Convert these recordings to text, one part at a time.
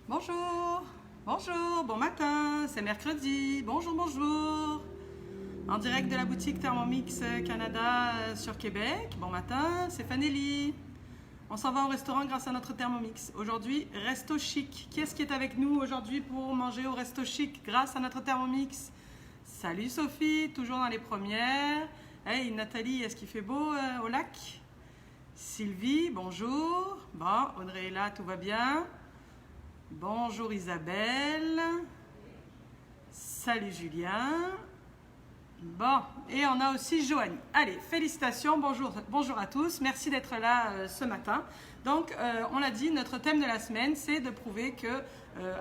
Bonjour, bonjour, bon matin, c'est mercredi, bonjour, bonjour. En direct de la boutique Thermomix Canada sur Québec, bon matin, c'est Fanelli. On s'en va au restaurant grâce à notre Thermomix. Aujourd'hui, Resto Chic. Qui est-ce qui est avec nous aujourd'hui pour manger au Resto Chic grâce à notre Thermomix? Salut Sophie, toujours dans les premières. Hey Nathalie, est-ce qu'il fait beau au lac? Sylvie, bonjour. Bon, Audrey est là, tout va bien. Bonjour Isabelle. Salut Julien. Bon, et on a aussi Joanie. Allez, félicitations, bonjour à tous. Merci d'être là ce matin. Donc, on l'a dit, notre thème de la semaine, c'est de prouver que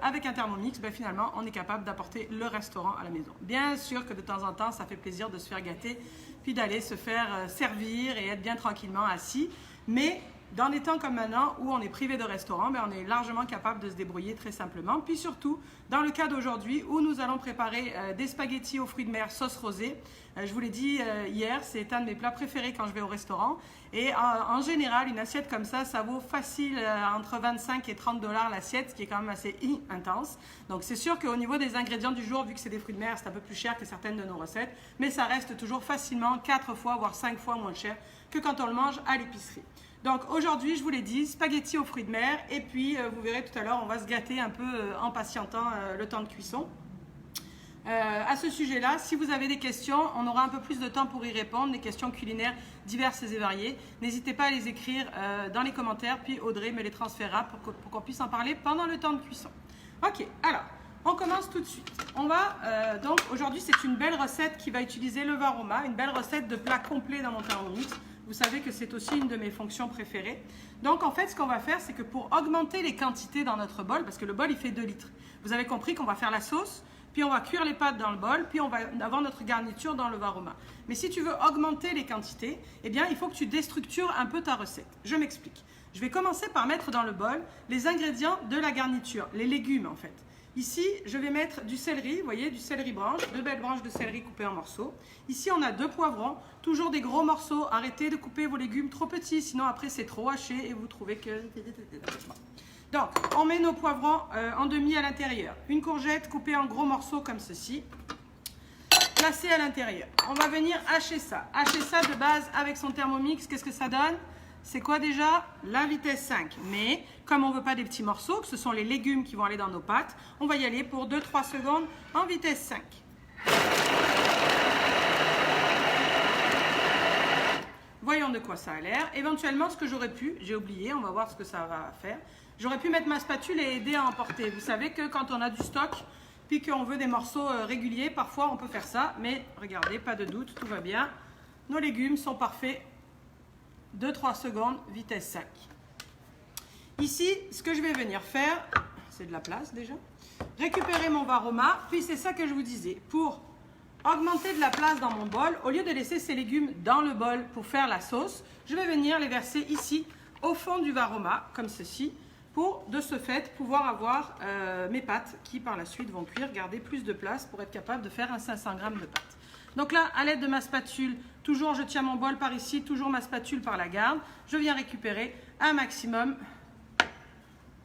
avec un Thermomix, finalement, on est capable d'apporter le restaurant à la maison. Bien sûr que de temps en temps, ça fait plaisir de se faire gâter, puis d'aller se faire servir et être bien tranquillement assis. Mais dans les temps comme maintenant où on est privé de restaurant, on est largement capable de se débrouiller très simplement. Puis surtout, dans le cas d'aujourd'hui où nous allons préparer des spaghettis aux fruits de mer sauce rosée. Je vous l'ai dit hier, c'est un de mes plats préférés quand je vais au restaurant. Et en général, une assiette comme ça vaut facile entre 25 et 30 $ l'assiette, ce qui est quand même assez intense. Donc c'est sûr qu'au niveau des ingrédients du jour, vu que c'est des fruits de mer, c'est un peu plus cher que certaines de nos recettes. Mais ça reste toujours facilement 4 fois, voire 5 fois moins cher que quand on le mange à l'épicerie. Donc aujourd'hui, je vous l'ai dit, spaghettis aux fruits de mer. Et puis, vous verrez tout à l'heure, on va se gâter un peu en patientant le temps de cuisson. À ce sujet-là, si vous avez des questions, on aura un peu plus de temps pour y répondre, des questions culinaires diverses et variées. N'hésitez pas à les écrire dans les commentaires, puis Audrey me les transférera pour qu'on puisse en parler pendant le temps de cuisson. Ok, alors, on commence tout de suite. On va, donc aujourd'hui, c'est une belle recette qui va utiliser le Varoma, une belle recette de plat complet dans mon Thermomix. Vous savez que c'est aussi une de mes fonctions préférées. Donc en fait, ce qu'on va faire, c'est que pour augmenter les quantités dans notre bol, parce que le bol, il fait 2 litres. Vous avez compris qu'on va faire la sauce, puis on va cuire les pâtes dans le bol, puis on va avoir notre garniture dans le Varoma. Mais si tu veux augmenter les quantités, eh bien, il faut que tu déstructures un peu ta recette. Je m'explique. Je vais commencer par mettre dans le bol les ingrédients de la garniture, les légumes en fait. Ici, je vais mettre du céleri, vous voyez, du céleri branche, 2 belles branches de céleri coupées en morceaux. Ici, on a 2 poivrons, toujours des gros morceaux. Arrêtez de couper vos légumes trop petits, sinon après c'est trop haché et vous trouvez que... Donc, on met nos poivrons en demi à l'intérieur. Une courgette coupée en gros morceaux comme ceci, placée à l'intérieur. On va venir hacher ça. Hacher ça de base avec son Thermomix, qu'est-ce que ça donne? C'est quoi déjà? La vitesse 5. Mais comme on ne veut pas des petits morceaux, que ce sont les légumes qui vont aller dans nos pâtes, on va y aller pour 2-3 secondes en vitesse 5. Voyons de quoi ça a l'air. Éventuellement, ce que j'aurais pu, j'ai oublié, on va voir ce que ça va faire. J'aurais pu mettre ma spatule et aider à emporter. Vous savez que quand on a du stock, puis qu'on veut des morceaux réguliers, parfois on peut faire ça. Mais regardez, pas de doute, tout va bien. Nos légumes sont parfaits. 2-3 secondes, vitesse 5. Ici, ce que je vais venir faire, c'est de la place déjà, récupérer mon Varoma, puis c'est ça que je vous disais, pour augmenter de la place dans mon bol, au lieu de laisser ces légumes dans le bol pour faire la sauce, je vais venir les verser ici, au fond du Varoma, comme ceci, pour de ce fait pouvoir avoir mes pâtes qui par la suite vont cuire, garder plus de place pour être capable de faire un 500 g de pâtes. Donc là, à l'aide de ma spatule, toujours je tiens mon bol par ici, toujours ma spatule par la garde, je viens récupérer un maximum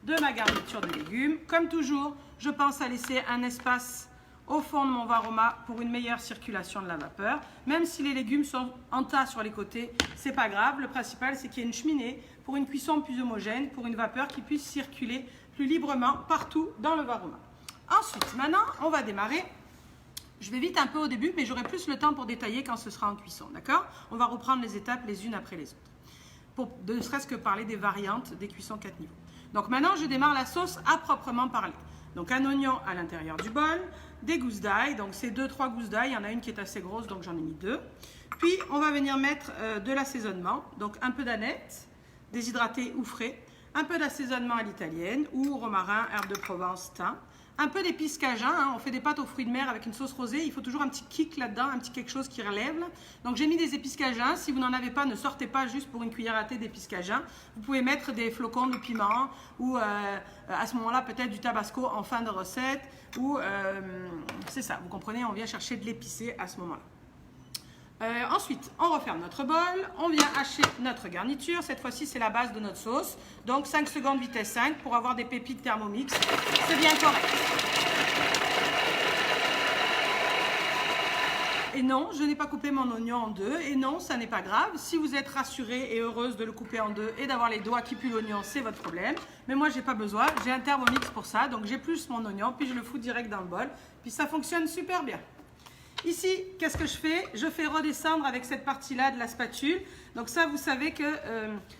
de ma garniture de légumes. Comme toujours, je pense à laisser un espace au fond de mon Varoma pour une meilleure circulation de la vapeur. Même si les légumes sont en tas sur les côtés, c'est pas grave. Le principal, c'est qu'il y ait une cheminée pour une cuisson plus homogène, pour une vapeur qui puisse circuler plus librement partout dans le Varoma. Ensuite, maintenant, on va démarrer. Je vais vite un peu au début, mais j'aurai plus le temps pour détailler quand ce sera en cuisson, d'accord? On va reprendre les étapes les unes après les autres, pour ne serait-ce que parler des variantes des cuissons 4 niveaux. Donc maintenant, je démarre la sauce à proprement parler. Donc un oignon à l'intérieur du bol, des gousses d'ail, donc c'est 2-3 gousses d'ail, il y en a une qui est assez grosse, donc j'en ai mis 2. Puis on va venir mettre de l'assaisonnement, donc un peu d'aneth, déshydraté ou frais, un peu d'assaisonnement à l'italienne, ou romarin, herbe de Provence, thym. Un peu d'épices cajun, hein. On fait des pâtes aux fruits de mer avec une sauce rosée, il faut toujours un petit kick là-dedans, un petit quelque chose qui relève. Donc j'ai mis des épices cajun, si vous n'en avez pas, ne sortez pas juste pour une cuillère à thé d'épices cajun. Vous pouvez mettre des flocons de piment ou à ce moment-là peut-être du tabasco en fin de recette ou c'est ça, vous comprenez, on vient chercher de l'épicé à ce moment-là. Ensuite, on referme notre bol, on vient hacher notre garniture. Cette fois-ci, c'est la base de notre sauce. Donc 5 secondes vitesse 5 pour avoir des pépites Thermomix. C'est bien correct. Et non, je n'ai pas coupé mon oignon en deux. Et non, ça n'est pas grave. Si vous êtes rassurée et heureuse de le couper en deux et d'avoir les doigts qui puent l'oignon, c'est votre problème. Mais moi, j'ai pas besoin. J'ai un Thermomix pour ça. Donc j'épluche mon oignon, puis je le fous direct dans le bol. Puis ça fonctionne super bien. Ici, qu'est-ce que je fais? Je fais redescendre avec cette partie-là de la spatule. Donc ça, vous savez que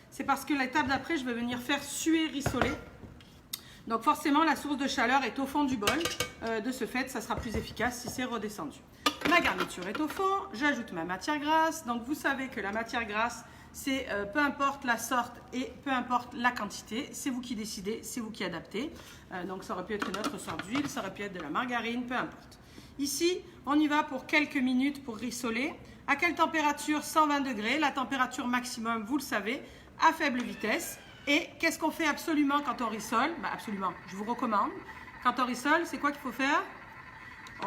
c'est parce que l'étape d'après, je vais venir faire suer, rissoler. Donc forcément, la source de chaleur est au fond du bol. De ce fait, ça sera plus efficace si c'est redescendu. Ma garniture est au fond. J'ajoute ma matière grasse. Donc vous savez que la matière grasse, c'est peu importe la sorte et peu importe la quantité. C'est vous qui décidez, c'est vous qui adaptez. Donc ça aurait pu être une autre sorte d'huile, ça aurait pu être de la margarine, peu importe. Ici, on y va pour quelques minutes pour rissoler. À quelle température? 120 degrés, la température maximum, vous le savez, à faible vitesse. Et qu'est-ce qu'on fait absolument quand on rissole? Absolument, je vous recommande. Quand on rissole, c'est quoi qu'il faut faire?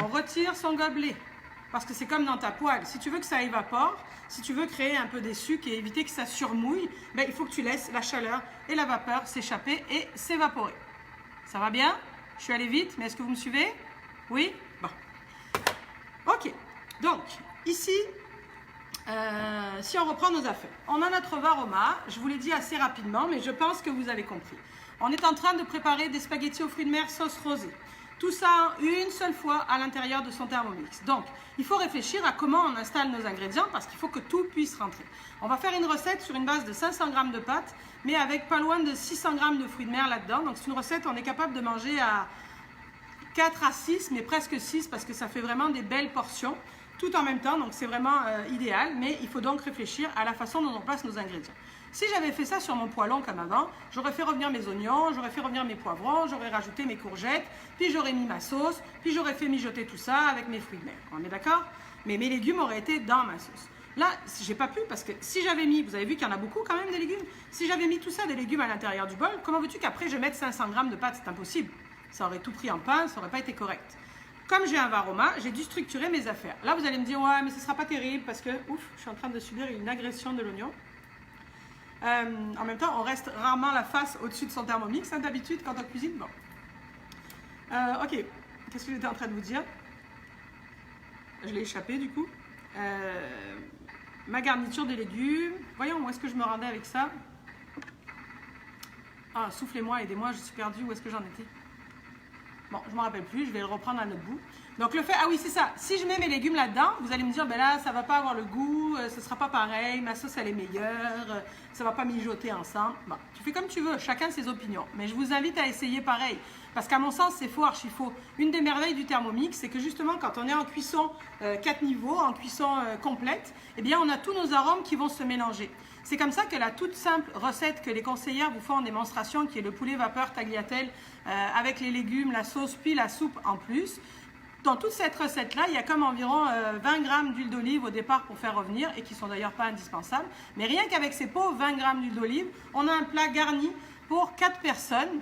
On retire son gobelet. Parce que c'est comme dans ta poêle. Si tu veux que ça évapore, si tu veux créer un peu des sucs et éviter que ça surmouille, il faut que tu laisses la chaleur et la vapeur s'échapper et s'évaporer. Ça va bien? Je suis allée vite, mais est-ce que vous me suivez? Oui? Bon. Ok, donc ici, si on reprend nos affaires, on a notre varoma, je vous l'ai dit assez rapidement, mais je pense que vous avez compris. On est en train de préparer des spaghettis aux fruits de mer sauce rosée. Tout ça une seule fois à l'intérieur de son Thermomix. Donc, il faut réfléchir à comment on installe nos ingrédients parce qu'il faut que tout puisse rentrer. On va faire une recette sur une base de 500 g de pâtes, mais avec pas loin de 600 g de fruits de mer là-dedans. Donc, c'est une recette, on est capable de manger à 4 à 6, mais presque 6 parce que ça fait vraiment des belles portions tout en même temps, donc c'est vraiment idéal, mais il faut donc réfléchir à la façon dont on place nos ingrédients. Si j'avais fait ça sur mon poêlon comme avant, j'aurais fait revenir mes oignons, j'aurais fait revenir mes poivrons, j'aurais rajouté mes courgettes, puis j'aurais mis ma sauce, puis j'aurais fait mijoter tout ça avec mes fruits de mer. On est d'accord? Mais mes légumes auraient été dans ma sauce. Là, j'ai pas pu parce que si j'avais mis, vous avez vu qu'il y en a beaucoup quand même des légumes, si j'avais mis tout ça des légumes à l'intérieur du bol, comment veux-tu qu'après je mette 500 g de pâtes? C'est impossible. Ça aurait tout pris en pain, ça n'aurait pas été correct. Comme j'ai un varoma, j'ai dû structurer mes affaires. Là, vous allez me dire, ouais, mais ce ne sera pas terrible parce que, ouf, je suis en train de subir une agression de l'oignon. En même temps, on reste rarement la face au-dessus de son Thermomix, hein, d'habitude, quand on cuisine. Bon. Ok, qu'est-ce que j'étais en train de vous dire? Je l'ai échappé, du coup. Ma garniture de légumes. Voyons, où est-ce que je me rendais avec ça? Ah, soufflez-moi, aidez-moi, je suis perdue. Où est-ce que j'en étais? Bon, je ne me rappelle plus, je vais le reprendre à notre bout. Donc le fait, ah oui, c'est ça, si je mets mes légumes là-dedans, vous allez me dire, ben là, ça ne va pas avoir le goût, ce ne sera pas pareil, ma sauce, elle est meilleure, ça ne va pas mijoter ensemble. Bon, tu fais comme tu veux, chacun ses opinions. Mais je vous invite à essayer pareil, parce qu'à mon sens, c'est faux, archi faux. Une des merveilles du Thermomix, c'est que justement, quand on est en cuisson 4 niveaux, en cuisson complète, eh bien, on a tous nos arômes qui vont se mélanger. C'est comme ça que la toute simple recette que les conseillères vous font en démonstration, qui est le poulet vapeur tagliatelle avec les légumes, la sauce, puis la soupe en plus. Dans toute cette recette-là, il y a comme environ 20 g d'huile d'olive au départ pour faire revenir, et qui ne sont d'ailleurs pas indispensables. Mais rien qu'avec ces pots, 20 g d'huile d'olive, on a un plat garni pour 4 personnes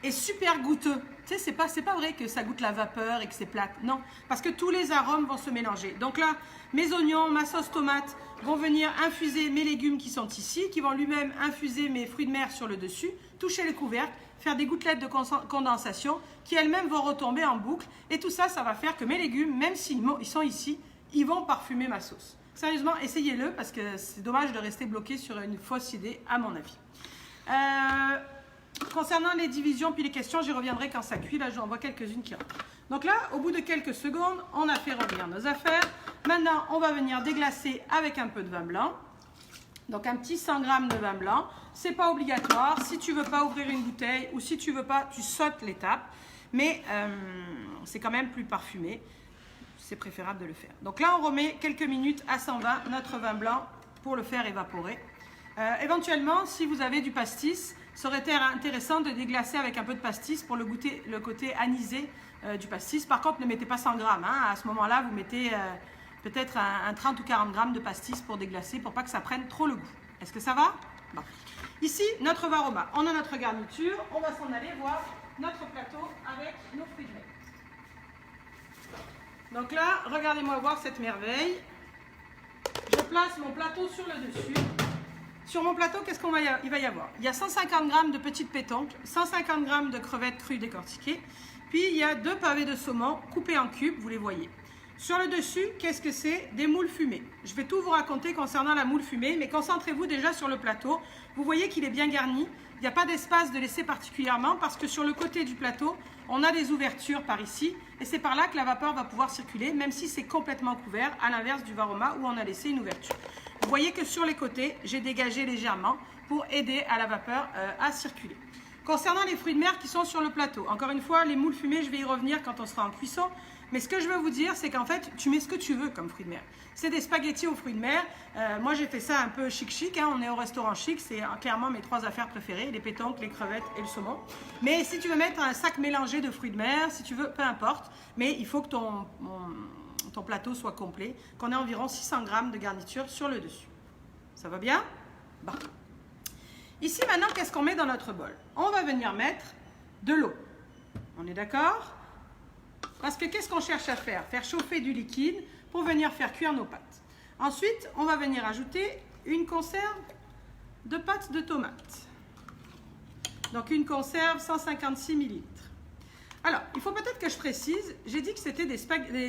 et super goûteux. Tu sais, c'est pas vrai que ça goûte la vapeur et que c'est plate. Non, parce que tous les arômes vont se mélanger. Donc là, mes oignons, ma sauce tomate vont venir infuser mes légumes qui sont ici, qui vont lui-même infuser mes fruits de mer sur le dessus, toucher le couvercle, faire des gouttelettes de condensation qui elles-mêmes vont retomber en boucle. Et tout ça, ça va faire que mes légumes, même s'ils sont ici, ils vont parfumer ma sauce. Sérieusement, essayez-le parce que c'est dommage de rester bloqué sur une fausse idée, à mon avis. Concernant les divisions puis les questions, j'y reviendrai quand ça cuit. Là, j'en vois quelques-unes qui rentrent. Donc là, au bout de quelques secondes, on a fait revenir nos affaires. Maintenant, on va venir déglacer avec un peu de vin blanc. Donc un petit 100 g de vin blanc. C'est pas obligatoire. Si tu veux pas ouvrir une bouteille ou si tu veux pas, tu sautes l'étape. Mais c'est quand même plus parfumé. C'est préférable de le faire. Donc là, on remet quelques minutes à 120 notre vin blanc pour le faire évaporer. Éventuellement, si vous avez du pastis, ça aurait été intéressant de déglacer avec un peu de pastis pour le goûter, le côté anisé du pastis. Par contre, ne mettez pas 100 g. Hein. À ce moment-là, vous mettez peut-être un 30 ou 40 g de pastis pour déglacer pour pas que ça prenne trop le goût. Est-ce que ça va? Bon. Ici, notre varoma. On a notre garniture. On va s'en aller voir notre plateau avec nos fruits de mer. Donc là, regardez-moi voir cette merveille. Je place mon plateau sur le dessus. Sur mon plateau, qu'est-ce qu'il va y avoir? Il y a 150 g de petites pétoncles, 150 g de crevettes crues décortiquées, puis il y a 2 pavés de saumon coupés en cubes, vous les voyez. Sur le dessus, qu'est-ce que c'est? Des moules fumées. Je vais tout vous raconter concernant la moule fumée, mais concentrez-vous déjà sur le plateau. Vous voyez qu'il est bien garni. Il n'y a pas d'espace de laisser particulièrement parce que sur le côté du plateau, on a des ouvertures par ici et c'est par là que la vapeur va pouvoir circuler, même si c'est complètement couvert, à l'inverse du Varoma où on a laissé une ouverture. Vous voyez que sur les côtés, j'ai dégagé légèrement pour aider à la vapeur à circuler. Concernant les fruits de mer qui sont sur le plateau, encore une fois, les moules fumées, je vais y revenir quand on sera en cuisson. Mais ce que je veux vous dire, c'est qu'en fait, tu mets ce que tu veux comme fruits de mer. C'est des spaghettis aux fruits de mer. Moi, j'ai fait ça un peu chic, hein. On est au restaurant chic. C'est clairement mes 3 affaires préférées, les pétoncles, les crevettes et le saumon. Mais si tu veux mettre un sac mélangé de fruits de mer, si tu veux, peu importe. Mais il faut que ton plateau soit complet, qu'on ait environ 600 g de garniture sur le dessus. Ça va bien? Bon. Ici, maintenant, qu'est-ce qu'on met dans notre bol? On va venir mettre de l'eau. On est d'accord? Parce que qu'est-ce qu'on cherche à faire? Faire chauffer du liquide pour venir faire cuire nos pâtes. Ensuite, on va venir ajouter une conserve de pâtes de tomates. Donc une conserve 156 ml. Alors, il faut peut-être que je précise, j'ai dit que c'était des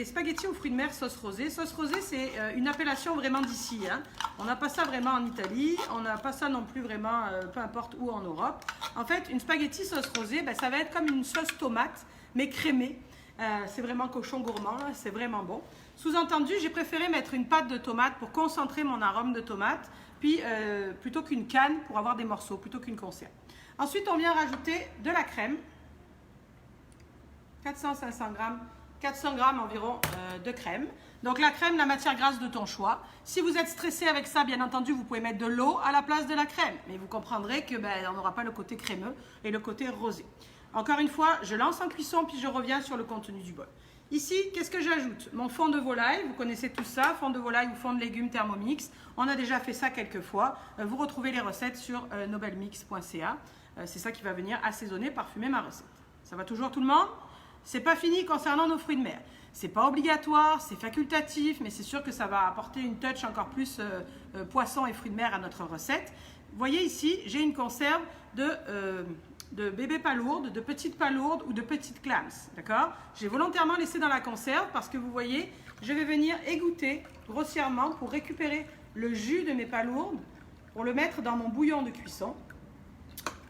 spaghettis aux fruits de mer sauce rosée. Sauce rosée, c'est une appellation vraiment d'ici, hein. On n'a pas ça vraiment en Italie, on n'a pas ça non plus vraiment, peu importe où en Europe. En fait, une spaghetti sauce rosée, ben, ça va être comme une sauce tomate, mais crémée. C'est vraiment cochon gourmand, c'est vraiment bon. Sous-entendu, j'ai préféré mettre une pâte de tomate pour concentrer mon arôme de tomate, puis plutôt qu'une canne pour avoir des morceaux, plutôt qu'une conserve. Ensuite, on vient rajouter de la crème, 400-500 g, 400 g environ de crème. Donc la crème, la matière grasse de ton choix. Si vous êtes stressé avec ça, bien entendu, vous pouvez mettre de l'eau à la place de la crème. Mais vous comprendrez que on n'aura pas le côté crémeux et le côté rosé. Encore une fois, je lance en cuisson, puis je reviens sur le contenu du bol. Ici, qu'est-ce que j'ajoute? Mon fond de volaille, vous connaissez tout ça, fond de volaille ou fond de légumes Thermomix. On a déjà fait ça quelques fois. Vous retrouvez les recettes sur nobelmix.ca. C'est ça qui va venir assaisonner, parfumer ma recette. Ça va toujours tout le monde? C'est pas fini concernant nos fruits de mer. C'est pas obligatoire, c'est facultatif, mais c'est sûr que ça va apporter une touch encore plus poisson et fruits de mer à notre recette. Vous voyez ici, j'ai une conserve de bébés palourdes, de petites palourdes ou de petites clams, d'accord? J'ai volontairement laissé dans la conserve parce que vous voyez, je vais venir égoutter grossièrement pour récupérer le jus de mes palourdes, pour le mettre dans mon bouillon de cuisson.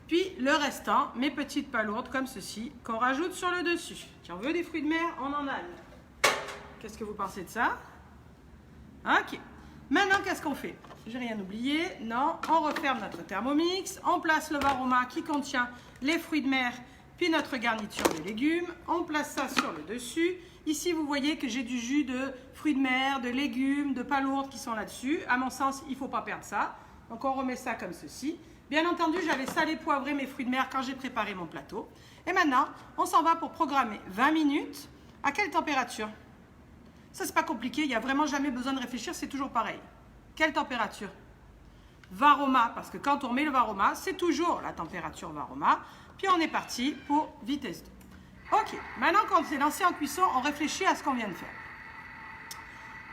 Puis le restant, mes petites palourdes comme ceci, qu'on rajoute sur le dessus. Si on veut des fruits de mer, on en a. Qu'est-ce que vous pensez de ça? Ok. Maintenant, qu'est-ce qu'on fait? J'ai rien oublié. Non, on referme notre Thermomix. On place le Varoma qui contient les fruits de mer, puis notre garniture de légumes. On place ça sur le dessus. Ici, vous voyez que j'ai du jus de fruits de mer, de légumes, de palourdes qui sont là-dessus. À mon sens, il ne faut pas perdre ça. Donc, on remet ça comme ceci. Bien entendu, j'avais salé, poivré mes fruits de mer quand j'ai préparé mon plateau. Et maintenant, on s'en va pour programmer 20 minutes. À quelle température? Ça, c'est pas compliqué. Il n'y a vraiment jamais besoin de réfléchir. C'est toujours pareil. Quelle température? Varoma, parce que quand on met le Varoma, c'est toujours la température Varoma. Puis on est parti pour vitesse 2. Ok, maintenant qu'on s'est lancé en cuisson, on réfléchit à ce qu'on vient de faire.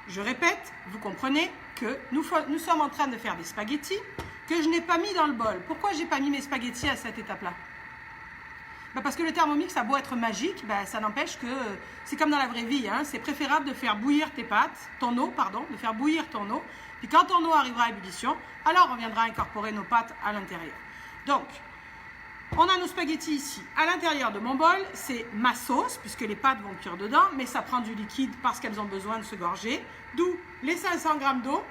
Je répète, vous comprenez que nous sommes en train de faire des spaghettis que je n'ai pas mis dans le bol. Pourquoi je n'ai pas mis mes spaghettis à cette étape-là? Parce que le Thermomix a beau être magique, ça n'empêche que c'est comme dans la vraie vie. Hein, c'est préférable de faire bouillir ton eau, de faire bouillir ton eau. Puis quand ton eau arrivera à ébullition, alors on viendra incorporer nos pâtes à l'intérieur. Donc, on a nos spaghettis ici. À l'intérieur de mon bol, c'est ma sauce, puisque les pâtes vont cuire dedans, mais ça prend du liquide parce qu'elles ont besoin de se gorger. D'où les 500 g d'eau,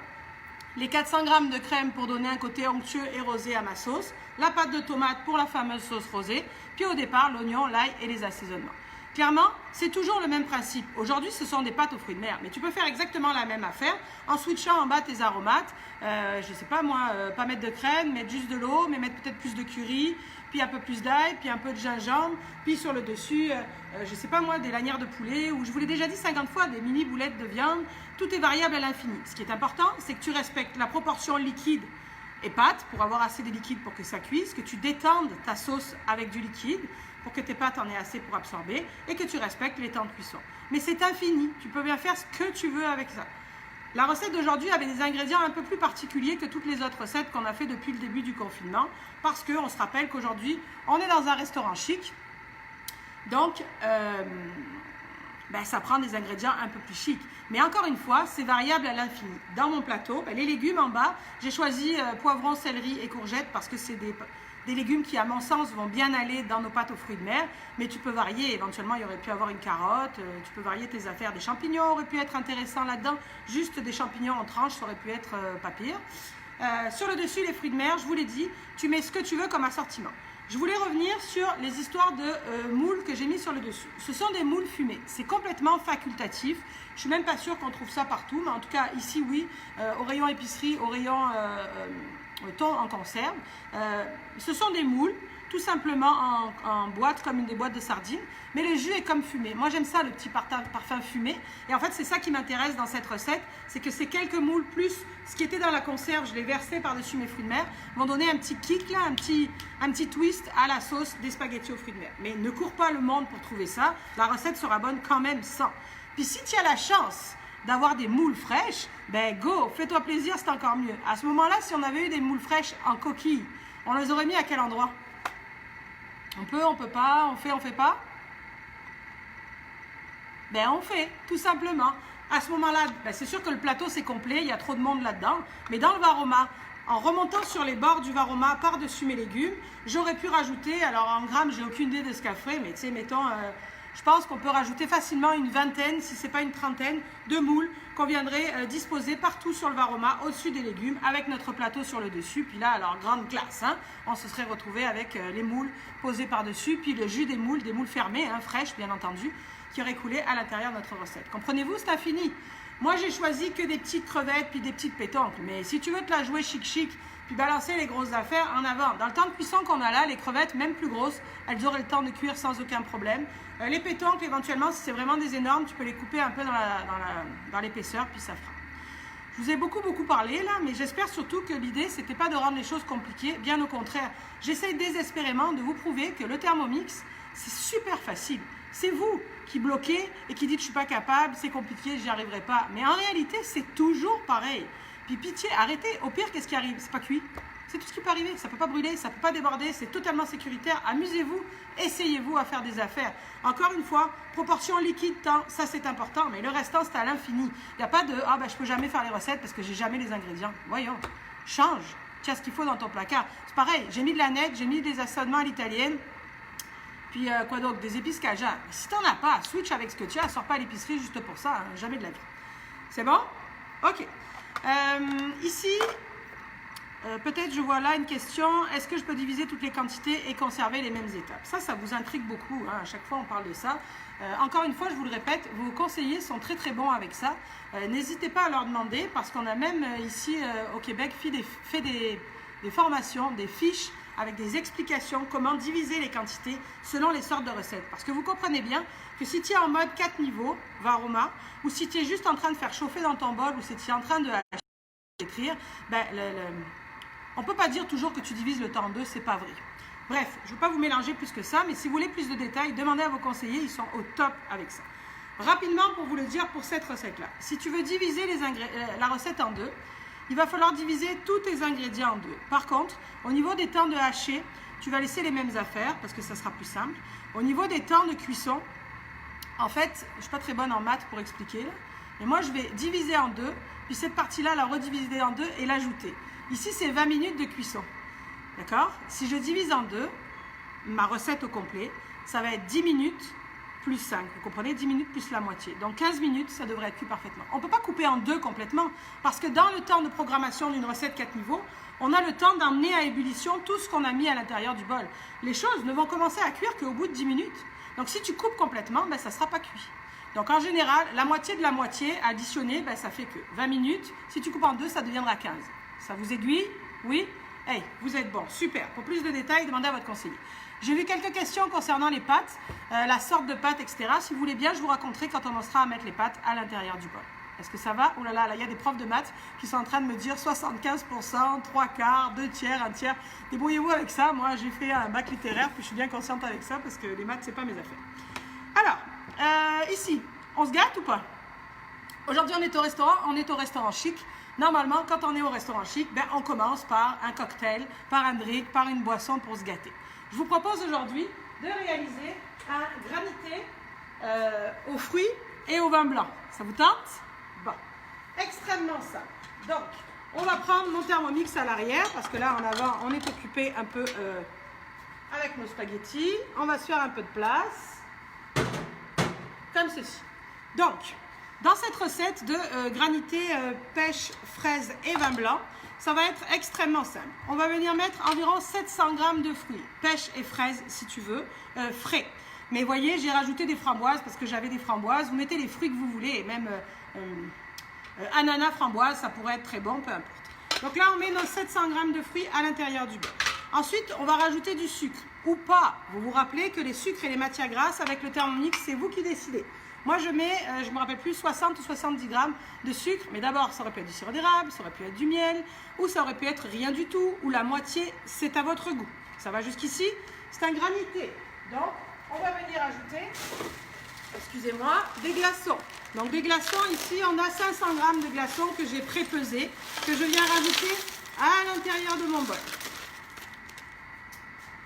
les 400 g de crème pour donner un côté onctueux et rosé à ma sauce, la pâte de tomate pour la fameuse sauce rosée, puis au départ, l'oignon, l'ail et les assaisonnements. Clairement, c'est toujours le même principe. Aujourd'hui, ce sont des pâtes aux fruits de mer, mais tu peux faire exactement la même affaire en switchant en bas tes aromates. Je ne sais pas moi, pas mettre de crème, mettre juste de l'eau, mais mettre peut-être plus de curry, puis un peu plus d'ail, puis un peu de gingembre, puis sur le dessus, je ne sais pas moi, des lanières de poulet, ou je vous l'ai déjà dit 50 fois, des mini boulettes de viande. Tout est variable à l'infini. Ce qui est important, c'est que tu respectes la proportion liquide et pâte pour avoir assez de liquide pour que ça cuise, que tu détendes ta sauce avec du liquide pour que tes pâtes en aient assez pour absorber et que tu respectes les temps de cuisson. Mais c'est infini, tu peux bien faire ce que tu veux avec ça. La recette d'aujourd'hui avait des ingrédients un peu plus particuliers que toutes les autres recettes qu'on a fait depuis le début du confinement, parce qu'on se rappelle qu'aujourd'hui, on est dans un restaurant chic, donc ça prend des ingrédients un peu plus chics. Mais encore une fois, c'est variable à l'infini. Dans mon plateau, les légumes en bas, j'ai choisi poivrons, céleri et courgettes parce que c'est des légumes qui, à mon sens, vont bien aller dans nos pâtes aux fruits de mer. Mais tu peux varier. Éventuellement, il y aurait pu avoir une carotte. Tu peux varier tes affaires. Des champignons auraient pu être intéressants là-dedans. Juste des champignons en tranches, ça aurait pu être pas pire. Sur le dessus, les fruits de mer, je vous l'ai dit, tu mets ce que tu veux comme assortiment. Je voulais revenir sur les histoires de moules que j'ai mis sur le dessus. Ce sont des moules fumés. C'est complètement facultatif. Je ne suis même pas sûre qu'on trouve ça partout, mais en tout cas, ici, oui, au rayon épicerie, au rayon thon en conserve. Ce sont des moules, tout simplement en boîte, comme des boîtes de sardines, mais le jus est comme fumé. Moi, j'aime ça, le petit parfum fumé. Et en fait, c'est ça qui m'intéresse dans cette recette, c'est que ces quelques moules, plus ce qui était dans la conserve, je l'ai versé par-dessus mes fruits de mer, vont donner un petit kick, là, un petit twist à la sauce des spaghettis aux fruits de mer. Mais ne cours pas le monde pour trouver ça, la recette sera bonne quand même sans. Puis si tu as la chance d'avoir des moules fraîches, go, fais-toi plaisir, c'est encore mieux. À ce moment-là, si on avait eu des moules fraîches en coquille, on les aurait mis à quel endroit? On peut pas, on fait pas? On fait, tout simplement. À ce moment-là, c'est sûr que le plateau c'est complet, il y a trop de monde là-dedans, mais dans le varoma, en remontant sur les bords du varoma par-dessus mes légumes, j'aurais pu rajouter, alors en grammes, j'ai aucune idée de ce qu'elle ferait, mais tu sais, mettons, je pense qu'on peut rajouter facilement une vingtaine, si ce n'est pas une trentaine, de moules qu'on viendrait disposer partout sur le varoma, au-dessus des légumes, avec notre plateau sur le dessus. Puis là, alors, grande classe, hein, on se serait retrouvé avec les moules posées par-dessus, puis le jus des moules fermées, hein, fraîches, bien entendu, qui aurait coulé à l'intérieur de notre recette. Comprenez-vous, c'est infini. Moi, j'ai choisi que des petites crevettes, puis des petites pétoncles. Mais si tu veux te la jouer chic, puis balancer les grosses affaires en avant. Dans le temps de cuisson qu'on a là, les crevettes, même plus grosses, elles auraient le temps de cuire sans aucun problème. Les pétoncles, éventuellement, si c'est vraiment des énormes, tu peux les couper un peu dans l'épaisseur, puis ça fera. Je vous ai beaucoup parlé là, mais j'espère surtout que l'idée, c'était pas de rendre les choses compliquées, bien au contraire. J'essaie désespérément de vous prouver que le Thermomix, c'est super facile. C'est vous qui bloquez et qui dites « je suis pas capable, c'est compliqué, j'y arriverai pas ». Mais en réalité, c'est toujours pareil. Puis pitié, arrêtez. Au pire, qu'est-ce qui arrive? C'est pas cuit. C'est tout ce qui peut arriver. Ça peut pas brûler, ça peut pas déborder, c'est totalement sécuritaire. Amusez-vous, essayez-vous à faire des affaires. Encore une fois, proportion liquide, temps, ça c'est important, mais le restant, c'est à l'infini. Il n'y a pas de « ah je peux jamais faire les recettes parce que j'ai jamais les ingrédients ». Voyons, change. Tu as ce qu'il faut dans ton placard. C'est pareil, j'ai mis de la nette, j'ai mis des assaisonnements à l'italienne. Puis quoi d'autre? Des épices cajun. Si t'en as pas, switch avec ce que tu as, sors pas à l'épicerie juste pour ça, hein, jamais de la vie. C'est bon? Ok. Ici, peut-être je vois là une question, est-ce que je peux diviser toutes les quantités et conserver les mêmes étapes? Ça vous intrigue beaucoup, hein, à chaque fois on parle de ça. Encore une fois, je vous le répète, vos conseillers sont très bons avec ça. N'hésitez pas à leur demander, parce qu'on a même ici au Québec fait des formations, des fiches avec des explications comment diviser les quantités selon les sortes de recettes. Parce que vous comprenez bien que si tu es en mode 4 niveaux, varoma, ou si tu es juste en train de faire chauffer dans ton bol, ou si tu es en train de écrire, on ne peut pas dire toujours que tu divises le temps en deux, c'est pas vrai. Bref, je ne veux pas vous mélanger plus que ça, mais si vous voulez plus de détails, demandez à vos conseillers, ils sont au top avec ça. Rapidement, pour vous le dire, pour cette recette-là, si tu veux diviser la recette en deux, il va falloir diviser tous tes ingrédients en deux. Par contre, au niveau des temps de hacher, tu vas laisser les mêmes affaires parce que ça sera plus simple. Au niveau des temps de cuisson, en fait, je ne suis pas très bonne en maths pour expliquer, là, mais moi je vais diviser en deux, puis cette partie-là, la rediviser en deux et l'ajouter. Ici, c'est 20 minutes de cuisson. D'accord? Si je divise en deux, ma recette au complet, ça va être 10 minutes plus 5. Vous comprenez? 10 minutes plus la moitié. Donc 15 minutes, ça devrait être cuit parfaitement. On ne peut pas couper en deux complètement, parce que dans le temps de programmation d'une recette 4 niveaux, on a le temps d'emmener à ébullition tout ce qu'on a mis à l'intérieur du bol. Les choses ne vont commencer à cuire qu'au bout de 10 minutes. Donc si tu coupes complètement, ça ne sera pas cuit. Donc en général, la moitié de la moitié additionnée, ça fait que 20 minutes. Si tu coupes en deux, ça deviendra 15. Ça vous aiguille? Oui? Hey, vous êtes bon, super. Pour plus de détails, demandez à votre conseiller. J'ai vu quelques questions concernant les pâtes, la sorte de pâte, etc. Si vous voulez bien, je vous raconterai quand on en sera à mettre les pâtes à l'intérieur du bol. Est-ce que ça va? Oh là là, il y a des profs de maths qui sont en train de me dire 75%, 3 quarts, 2 tiers, 1 tiers. Débrouillez-vous avec ça. Moi, j'ai fait un bac littéraire, puis je suis bien consciente avec ça parce que les maths, c'est pas mes affaires. Alors, ici, on se gâte ou pas? Aujourd'hui, on est au restaurant chic. Normalement, quand on est au restaurant chic, ben, on commence par un cocktail, par un drink, par une boisson pour se gâter. Je vous propose aujourd'hui de réaliser un granité aux fruits et au vin blanc. Ça vous tente? Bon, extrêmement simple. Donc, on va prendre mon Thermomix à l'arrière parce que là, en avant, on est occupé un peu avec nos spaghettis. On va se faire un peu de place, comme ceci. Donc, dans cette recette de granité pêche, fraise et vin blanc, ça va être extrêmement simple. On va venir mettre environ 700 g de fruits, pêche et fraise si tu veux, frais. Mais voyez, j'ai rajouté des framboises parce que j'avais des framboises. Vous mettez les fruits que vous voulez, et même ananas, framboise, ça pourrait être très bon, peu importe. Donc là, on met nos 700 g de fruits à l'intérieur du bol. Ensuite, on va rajouter du sucre ou pas. Vous vous rappelez que les sucres et les matières grasses, avec le Thermomix, c'est vous qui décidez. Moi, je mets, je ne me rappelle plus, 60 ou 70 g de sucre. Mais d'abord, ça aurait pu être du sirop d'érable, ça aurait pu être du miel, ou ça aurait pu être rien du tout, ou la moitié, c'est à votre goût. Ça va jusqu'ici? C'est un granité. Donc, on va venir ajouter, excusez-moi, des glaçons. Donc, des glaçons, ici, on a 500 g de glaçons que j'ai pré-pesés, que je viens rajouter à l'intérieur de mon bol.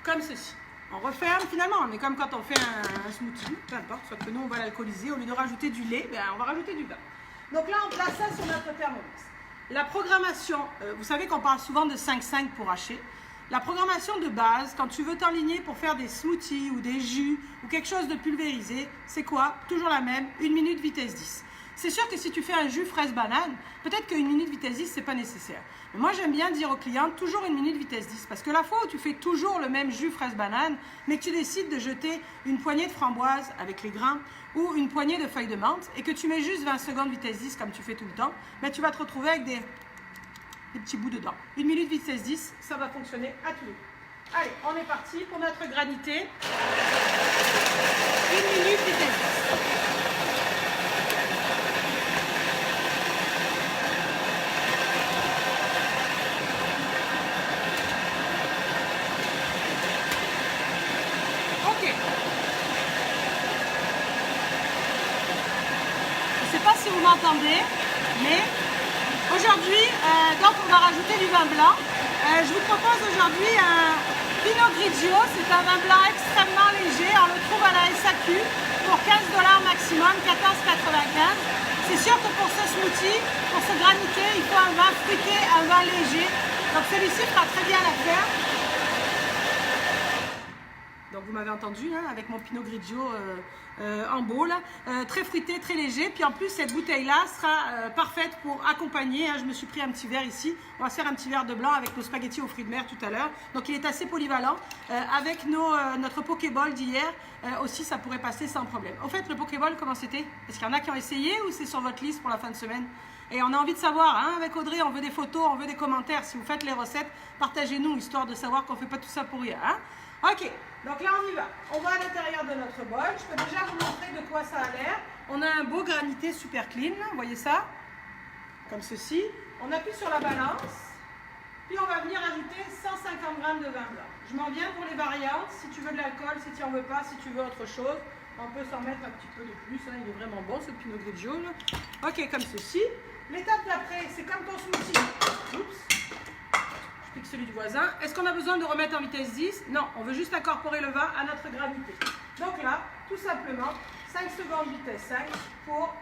Comme ceci. On referme, finalement, on est comme quand on fait un smoothie, peu importe, soit que nous on va l'alcooliser, au lieu de rajouter du lait, ben, on va rajouter du vin. Donc là, on place ça sur notre Thermomix. La programmation, vous savez qu'on parle souvent de 5-5 pour hacher. La programmation de base, quand tu veux t'enligner pour faire des smoothies ou des jus ou quelque chose de pulvérisé, c'est quoi? Toujours la même, 1 minute vitesse 10. C'est sûr que si tu fais un jus fraise-banane, peut-être qu'une minute vitesse 10, c'est pas nécessaire. Mais moi, j'aime bien dire aux clients, toujours 1 minute vitesse 10. Parce que la fois où tu fais toujours le même jus fraise-banane, mais que tu décides de jeter une poignée de framboise avec les grains ou une poignée de feuilles de menthe et que tu mets juste 20 secondes vitesse 10 comme tu fais tout le temps, ben, tu vas te retrouver avec des petits bouts dedans. 1 minute vitesse 10, ça va fonctionner à tous les coups. Allez, on est parti pour notre granité. 1 minute vitesse 10. Si vous m'entendez, mais aujourd'hui, donc on va rajouter du vin blanc. Je vous propose aujourd'hui un Pinot Grigio, c'est un vin blanc extrêmement léger, on le trouve à la SAQ pour 15 $ maximum, 14,95. C'est sûr que pour ce smoothie, pour ce granité, il faut un vin fruité, un vin léger. Donc celui-ci fera très bien l'affaire. Donc vous m'avez entendu, hein, avec mon Pinot Grigio en beau, là, très fruité, très léger. Puis en plus, cette bouteille-là sera parfaite pour accompagner. Hein, je me suis pris un petit verre ici. On va se faire un petit verre de blanc avec nos spaghettis aux fruits de mer tout à l'heure. Donc il est assez polyvalent. Avec notre Pokéball d'hier, aussi, ça pourrait passer sans problème. Au fait, le Pokéball, comment c'était? Est-ce qu'il y en a qui ont essayé ou c'est sur votre liste pour la fin de semaine? Et on a envie de savoir, hein, avec Audrey, on veut des photos, on veut des commentaires. Si vous faites les recettes, partagez-nous, histoire de savoir qu'on ne fait pas tout ça pour rien. Hein? Ok, donc là on y va. On va à l'intérieur de notre bol. Je peux déjà vous montrer de quoi ça a l'air. On a un beau granité super clean, là. Vous voyez ça? Comme ceci. On appuie sur la balance. Puis on va venir ajouter 150 g de vin blanc. Je m'en viens pour les variantes. Si tu veux de l'alcool, si tu n'en veux pas, si tu veux autre chose, on peut s'en mettre un petit peu de plus. Hein. Il est vraiment bon ce Pinot Grigio. Là. Ok, comme ceci. L'étape d'après, c'est comme ton smoothie. Oups. Je pique celui du voisin. Est-ce qu'on a besoin de remettre en vitesse 10? Non, on veut juste incorporer le vin à notre granité. Donc là, tout simplement, 5 secondes vitesse 5 pour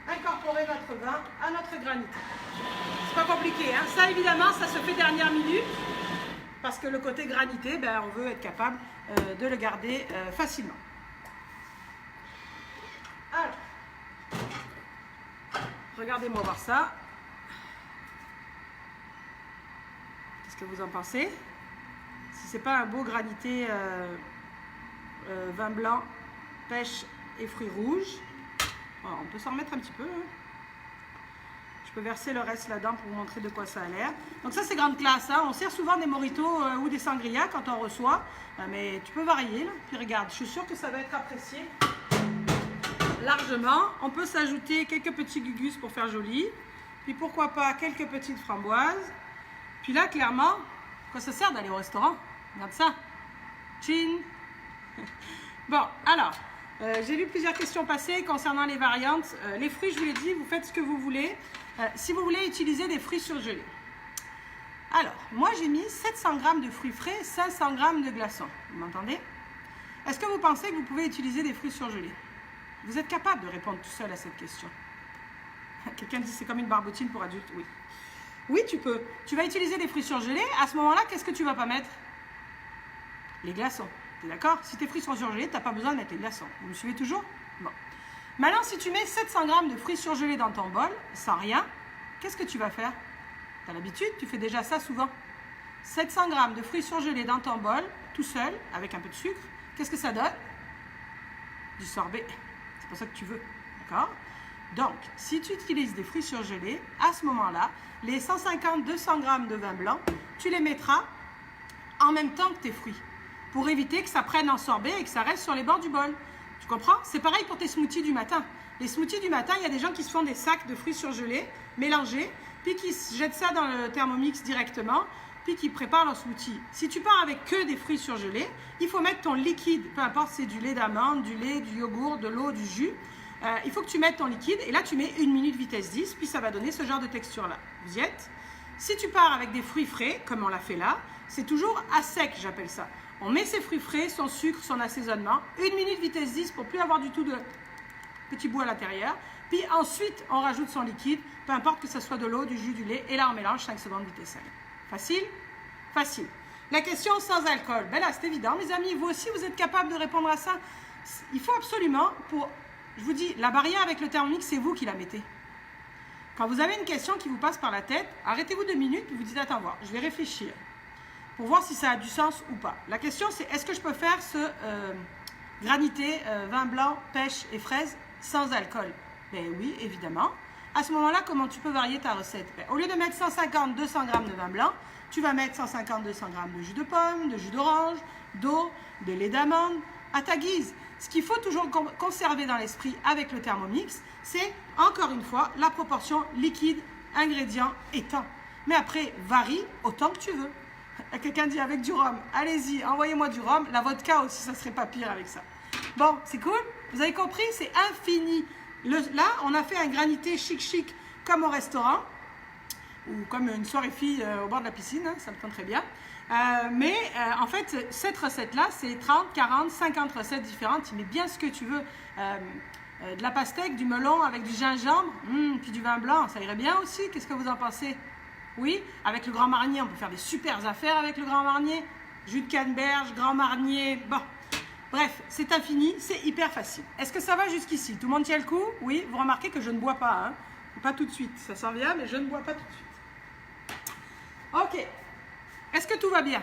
incorporer notre vin à notre granité. C'est pas compliqué, hein? Ça évidemment, ça se fait dernière minute parce que le côté granité, ben, on veut être capable de le garder facilement. Alors, regardez-moi voir ça. Qu'est-ce que vous en pensez? Si c'est pas un beau granité vin blanc, pêche et fruits rouges, alors, on peut s'en remettre un petit peu. Hein. Je peux verser le reste là-dedans pour vous montrer de quoi ça a l'air. Donc ça c'est grande classe. Hein. On sert souvent des mojitos ou des sangria quand on reçoit, mais tu peux varier. Là. Puis regarde, je suis sûre que ça va être apprécié largement. On peut s'ajouter quelques petits gugus pour faire joli. Puis pourquoi pas quelques petites framboises. Puis là, clairement, quoi ça sert d'aller au restaurant? Regarde ça. Chin. Bon, alors, J'ai vu plusieurs questions passer concernant les variantes. Les fruits, je vous l'ai dit, vous faites ce que vous voulez. Si vous voulez utiliser des fruits surgelés. Alors, moi j'ai mis 700 g de fruits frais, 500 g de glaçons. Vous m'entendez? Est-ce que vous pensez que vous pouvez utiliser des fruits surgelés? Vous êtes capable de répondre tout seul à cette question? Quelqu'un dit c'est comme une barbotine pour adultes. Oui. Oui, tu peux. Tu vas utiliser des fruits surgelés. À ce moment-là, qu'est-ce que tu ne vas pas mettre? Les glaçons. Tu es d'accord? Si tes fruits sont surgelés, tu n'as pas besoin de mettre les glaçons. Vous me suivez toujours? Bon. Maintenant, si tu mets 700 g de fruits surgelés dans ton bol, sans rien, qu'est-ce que tu vas faire? Tu as l'habitude, tu fais déjà ça souvent. 700 g de fruits surgelés dans ton bol, tout seul, avec un peu de sucre. Qu'est-ce que ça donne? Du sorbet. C'est pour ça que tu veux. D'accord? Donc, si tu utilises des fruits surgelés, à ce moment-là, les 150-200 g de vin blanc, tu les mettras en même temps que tes fruits, pour éviter que ça prenne en sorbet et que ça reste sur les bords du bol. Tu comprends? C'est pareil pour tes smoothies du matin. Les smoothies du matin, il y a des gens qui se font des sacs de fruits surgelés, mélangés, puis qui jettent ça dans le Thermomix directement, puis qui préparent leur smoothie. Si tu pars avec que des fruits surgelés, il faut mettre ton liquide, peu importe si c'est du lait d'amande, du lait, du yogourt, de l'eau, du jus. Il faut que tu mettes ton liquide et là tu mets 1 minute vitesse 10, puis ça va donner ce genre de texture-là. Vous y êtes? Si tu pars avec des fruits frais, comme on l'a fait là, c'est toujours à sec, j'appelle ça. On met ses fruits frais, son sucre, son assaisonnement, 1 minute vitesse 10 pour plus avoir du tout de petits bouts à l'intérieur. Puis ensuite, on rajoute son liquide, peu importe que ce soit de l'eau, du jus, du lait, et là on mélange 5 secondes vitesse 5. Facile? Facile. La question sans alcool. Ben là, c'est évident, mes amis, vous aussi, vous êtes capable de répondre à ça. Il faut absolument, je vous dis, la barrière avec le Thermomix, c'est vous qui la mettez. Quand vous avez une question qui vous passe par la tête, arrêtez-vous 2 minutes, puis vous dites, attends, voir, je vais réfléchir, pour voir si ça a du sens ou pas. La question, c'est, est-ce que je peux faire ce granité, vin blanc, pêche et fraises sans alcool? Ben oui, évidemment. À ce moment-là, comment tu peux varier ta recette? Ben, au lieu de mettre 150-200 g de vin blanc, tu vas mettre 150-200 g de jus de pomme, de jus d'orange, d'eau, de lait d'amande, à ta guise. Ce qu'il faut toujours conserver dans l'esprit avec le Thermomix, c'est, encore une fois, la proportion liquide, ingrédients et temps. Mais après, varie autant que tu veux. Quelqu'un dit avec du rhum. Allez-y, envoyez-moi du rhum. La vodka aussi, ça serait pas pire avec ça. Bon, c'est cool? Vous avez compris? C'est infini. Là, on a fait un granité chic comme au restaurant ou comme une soirée fille au bord de la piscine, hein, ça me tente très bien. En fait, cette recette-là, c'est 30, 40, 50 recettes différentes. Tu mets bien ce que tu veux. De la pastèque, du melon avec du gingembre, puis du vin blanc, ça irait bien aussi. Qu'est-ce que vous en pensez? Oui, avec le Grand Marnier, on peut faire des super affaires avec le Grand Marnier. Jus de canneberge, Grand Marnier, bon. Bref, c'est infini, c'est hyper facile. Est-ce que ça va jusqu'ici? Tout le monde tient le coup? Oui, vous remarquez que je ne bois pas, hein? Pas tout de suite, ça s'en vient, mais je ne bois pas tout de suite. Ok. Est-ce que tout va bien?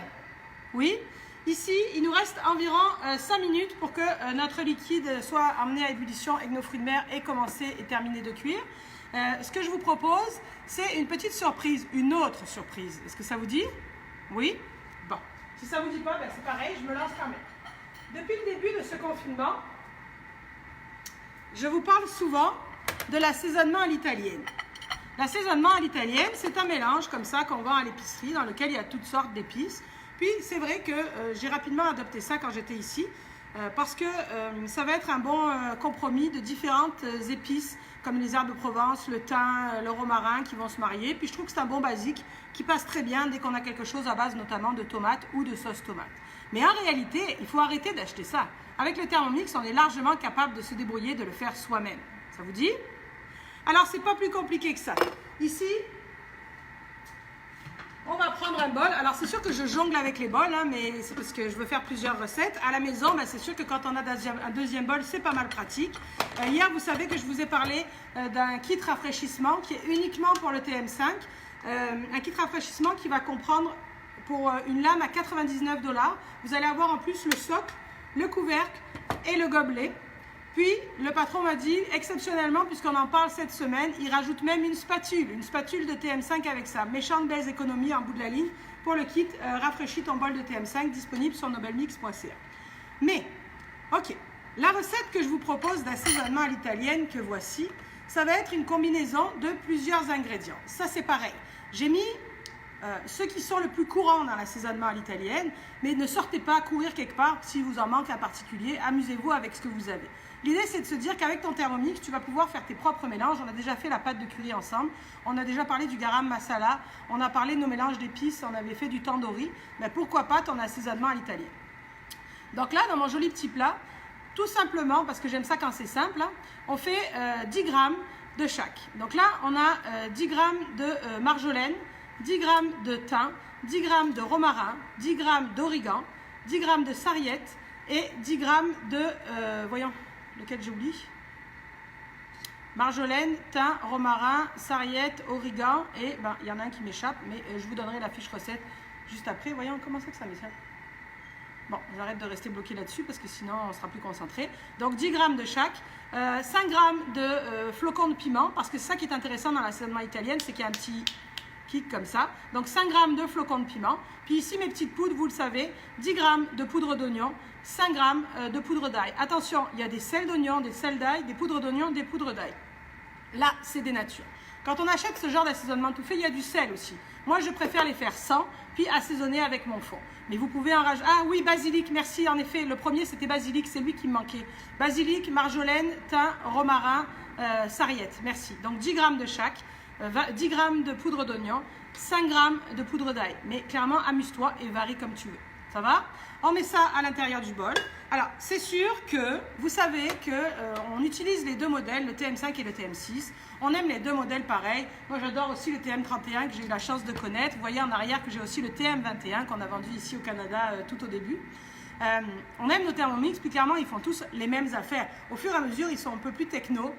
Oui. Ici, il nous reste environ 5 minutes pour que notre liquide soit amené à ébullition et que nos fruits de mer aient commencé et terminé de cuire. Ce que je vous propose, c'est une petite surprise, une autre surprise. Est-ce que ça vous dit? Oui? Bon. Si ça ne vous dit pas, ben c'est pareil, je me lance quand même. Depuis le début de ce confinement, je vous parle souvent de l'assaisonnement à l'italienne. L'assaisonnement à l'italienne, c'est un mélange comme ça qu'on vend à l'épicerie dans lequel il y a toutes sortes d'épices. Puis c'est vrai que j'ai rapidement adopté ça quand j'étais ici parce que ça va être un bon compromis de différentes épices comme les herbes de Provence, le thym, le romarin qui vont se marier. Puis je trouve que c'est un bon basique qui passe très bien dès qu'on a quelque chose à base notamment de tomates ou de sauce tomate. Mais en réalité, il faut arrêter d'acheter ça. Avec le Thermomix, on est largement capable de se débrouiller, de le faire soi-même. Ça vous dit? Alors, c'est pas plus compliqué que ça. Ici, on va prendre un bol. Alors, c'est sûr que je jongle avec les bols, hein, mais c'est parce que je veux faire plusieurs recettes. À la maison, ben, c'est sûr que quand on a un deuxième bol, c'est pas mal pratique. Hier, vous savez que je vous ai parlé d'un kit rafraîchissement qui est uniquement pour le TM5. Un kit rafraîchissement qui va comprendre pour une lame à 99 $. Vous allez avoir en plus le socle, le couvercle et le gobelet. Puis, le patron m'a dit, exceptionnellement, puisqu'on en parle cette semaine, il rajoute même une spatule de TM5 avec ça. Méchante belle économie en bout de la ligne pour le kit Rafraîchis ton bol de TM5 disponible sur nobelmix.ca. Mais, ok, la recette que je vous propose d'assaisonnement à l'italienne que voici, ça va être une combinaison de plusieurs ingrédients. Ça, c'est pareil. J'ai mis ceux qui sont le plus courants dans l'assaisonnement à l'italienne, mais ne sortez pas courir quelque part si vous en manque un particulier, amusez-vous avec ce que vous avez. L'idée, c'est de se dire qu'avec ton Thermomix, tu vas pouvoir faire tes propres mélanges. On a déjà fait la pâte de curry ensemble, on a déjà parlé du garam masala, on a parlé de nos mélanges d'épices, on avait fait du tandoori, mais pourquoi pas ton assaisonnement à l'italienne. Donc là, dans mon joli petit plat, tout simplement, parce que j'aime ça quand c'est simple, hein, on fait 10 grammes de chaque. Donc là, on a 10 grammes de marjolaine, 10 grammes de thym, 10 grammes de romarin, 10 grammes d'origan, 10 grammes de sarriette et 10 grammes de, voyons, lequel j'oublie, marjolaine, thym, romarin, sarriette, origan et ben, il y en a un qui m'échappe, mais je vous donnerai la fiche recette juste après. Voyons comment c'est que ça m'échappe. Bon, j'arrête de rester bloqué là-dessus parce que sinon on sera plus concentré. Donc 10 grammes de chaque, 5 grammes de flocons de piment, parce que c'est ça qui est intéressant dans l'assaisonnement italienne, c'est qu'il y a un petit kick comme ça. Donc 5 grammes de flocons de piment. Puis ici mes petites poudres, vous le savez, 10 grammes de poudre d'oignon, 5 grammes de poudre d'ail. Attention, il y a des sels d'oignon, des sels d'ail, des poudres d'oignon, des poudres d'ail. Là, c'est des natures. Quand on achète ce genre d'assaisonnement tout fait, il y a du sel aussi. Moi, je préfère les faire sans, puis assaisonner avec mon fond. Mais vous pouvez en rajouter. Ah oui, basilic, merci. En effet, le premier, c'était basilic, c'est lui qui me manquait. Basilic, marjolaine, thym, romarin, sarriette. Merci. Donc 10 grammes de chaque, 10 grammes de poudre d'oignon, 5 grammes de poudre d'ail. Mais clairement, amuse-toi et varie comme tu veux. Ça va? On met ça à l'intérieur du bol. Alors, c'est sûr que vous savez qu'on utilise les deux modèles, le TM5 et le TM6. On aime les deux modèles pareils. Moi, j'adore aussi le TM31 que j'ai eu la chance de connaître. Vous voyez en arrière que j'ai aussi le TM21 qu'on a vendu ici au Canada tout au début. On aime nos Thermomix, puis clairement, ils font tous les mêmes affaires. Au fur et à mesure, ils sont un peu plus techno.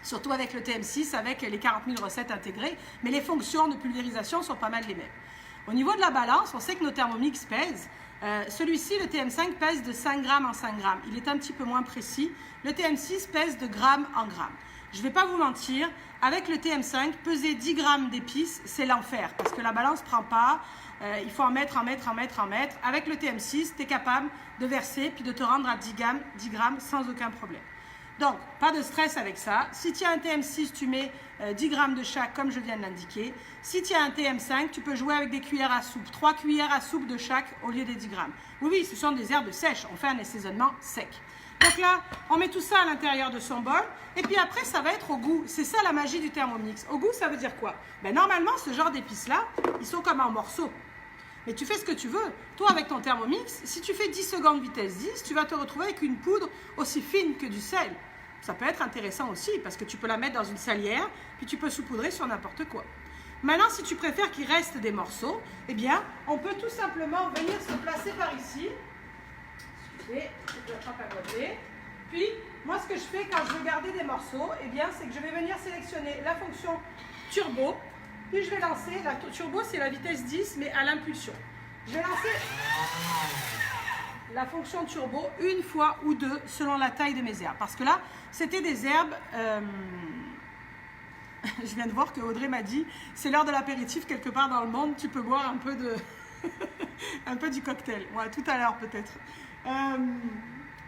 Surtout avec le TM6, avec les 40 000 recettes intégrées. Mais les fonctions de pulvérisation sont pas mal les mêmes. Au niveau de la balance, on sait que nos Thermomix pèsent. Celui-ci, le TM5, pèse de 5 grammes en 5 grammes. Il est un petit peu moins précis. Le TM6 pèse de grammes en grammes. Je ne vais pas vous mentir, avec le TM5, peser 10 grammes d'épices, c'est l'enfer. Parce que la balance ne prend pas. Il faut en mettre. Avec le TM6, tu es capable de verser puis de te rendre à 10 grammes sans aucun problème. Donc, pas de stress avec ça. Si tu as un TM6, tu mets 10 grammes de chaque, comme je viens de l'indiquer. Si tu as un TM5, tu peux jouer avec des cuillères à soupe. 3 cuillères à soupe de chaque au lieu des 10 grammes. Oui, ce sont des herbes sèches. On fait un assaisonnement sec. Donc là, on met tout ça à l'intérieur de son bol. Et puis après, ça va être au goût. C'est ça la magie du Thermomix. Au goût, ça veut dire quoi? Ben, normalement, ce genre d'épices-là, ils sont comme en morceaux. Mais tu fais ce que tu veux. Toi, avec ton Thermomix, si tu fais 10 secondes vitesse 10, tu vas te retrouver avec une poudre aussi fine que du sel. Ça peut être intéressant aussi parce que tu peux la mettre dans une salière, puis tu peux saupoudrer sur n'importe quoi. Maintenant, si tu préfères qu'il reste des morceaux, eh bien, on peut tout simplement venir se placer par ici. Excusez, je l'attrape à côté. Puis, moi, ce que je fais quand je veux garder des morceaux, eh bien, c'est que je vais venir sélectionner la fonction turbo. Puis, je vais lancer, la turbo, c'est la vitesse 10, mais à l'impulsion. Je vais lancer la fonction turbo une fois ou deux selon la taille de mes herbes. Parce que là, c'était des herbes... je viens de voir que Audrey m'a dit, c'est l'heure de l'apéritif quelque part dans le monde, tu peux boire un peu de... un peu du cocktail. Ouais, tout à l'heure peut-être.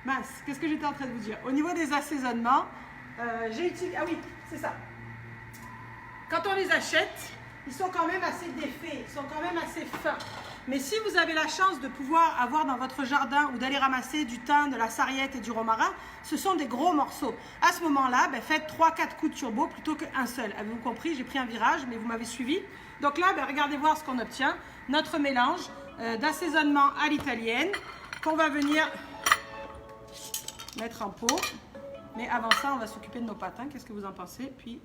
Mince, qu'est-ce que j'étais en train de vous dire? Au niveau des assaisonnements, j'ai utilisé... Ah oui, c'est ça. Quand on les achète, ils sont quand même assez défaits, ils sont quand même assez fins. Mais si vous avez la chance de pouvoir avoir dans votre jardin ou d'aller ramasser du thym, de la sarriette et du romarin, ce sont des gros morceaux. À ce moment-là, ben, faites 3-4 coups de turbo plutôt qu'un seul. Avez-vous compris? J'ai pris un virage, mais vous m'avez suivi. Donc là, ben, regardez voir ce qu'on obtient. Notre mélange d'assaisonnement à l'italienne qu'on va venir mettre en pot. Mais avant ça, on va s'occuper de nos pâtes. Hein. Qu'est-ce que vous en pensez? Puis,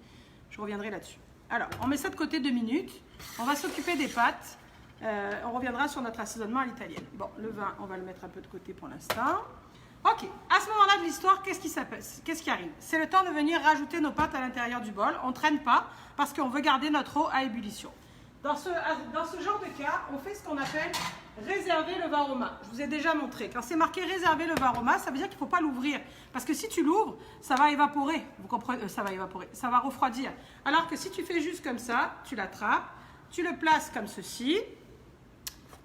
je reviendrai là-dessus. Alors, on met ça de côté 2 minutes. On va s'occuper des pâtes. On reviendra sur notre assaisonnement à l'italienne. Bon, le vin, on va le mettre un peu de côté pour l'instant. Ok, à ce moment-là de l'histoire, qu'est-ce qui arrive? C'est le temps de venir rajouter nos pâtes à l'intérieur du bol. On ne traîne pas parce qu'on veut garder notre eau à ébullition. Dans ce genre de cas, on fait ce qu'on appelle réserver le varoma. Je vous ai déjà montré. Quand c'est marqué réserver le varoma, ça veut dire qu'il ne faut pas l'ouvrir. Parce que si tu l'ouvres, ça va évaporer. Vous comprenez? Ça va évaporer. Ça va refroidir. Alors que si tu fais juste comme ça, tu l'attrapes, tu le places comme ceci.